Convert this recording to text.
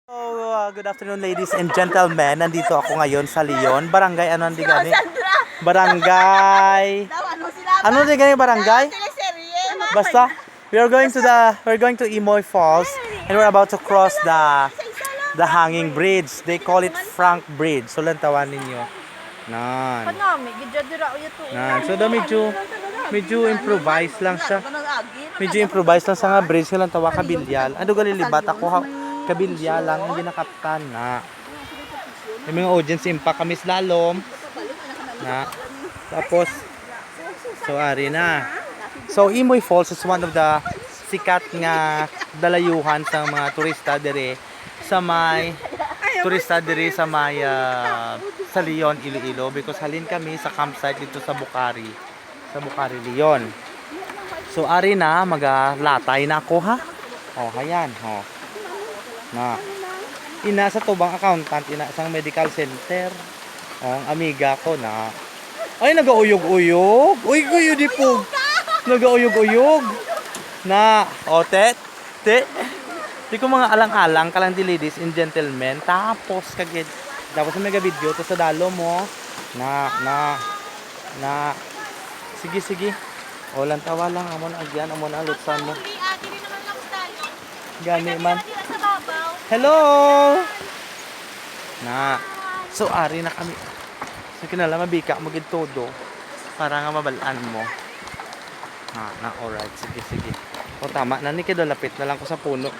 Good afternoon ladies and gentlemen. Nandito ako ngayon sa Leon. Barangay ano hindi gani? Barangay. Ano hindi gani barangay? Basta we're going to Imoy Falls and we're about to cross the hanging bridge. They call it Frank Bridge. So lantawan ninyo. Nan. Nan. So medyo improvise lang siya. Medyo improvise lang sa nga bridge lang tawa kabilyal. Ano galilibat ako kabilya lang ang ginakaptan na. Yung mga audience impact kami slalom na. Tapos so ari na. So Imoy Falls is one of the sikat nga dalayuhan sa mga turista dire sa may sa Leon, Iloilo because halin kami sa campsite dito sa Bukhari Leon. So ari na magalatay na ako ha. Oh, ayan, oh. Na ina sa tubang accountant, ina sang medical center. Oh, ang amiga ko na. Ay nagauyog-uyog. Uy, guyo di po. Nagauyog-uyog. Na, te. Di ko mga alang-alang kalang di ladies and gentlemen. Tapos mega video to sa dalo mo. Na. Sige. O lang tawa lang amon agyan amon alutsan mo. Gani man. Hello. Na. So ari na kami. So kinala mabika mo gid todo para nga mabalaan mo. Ha, na alright. Sige. O tama na ni kido lapit na lang ko sa puno.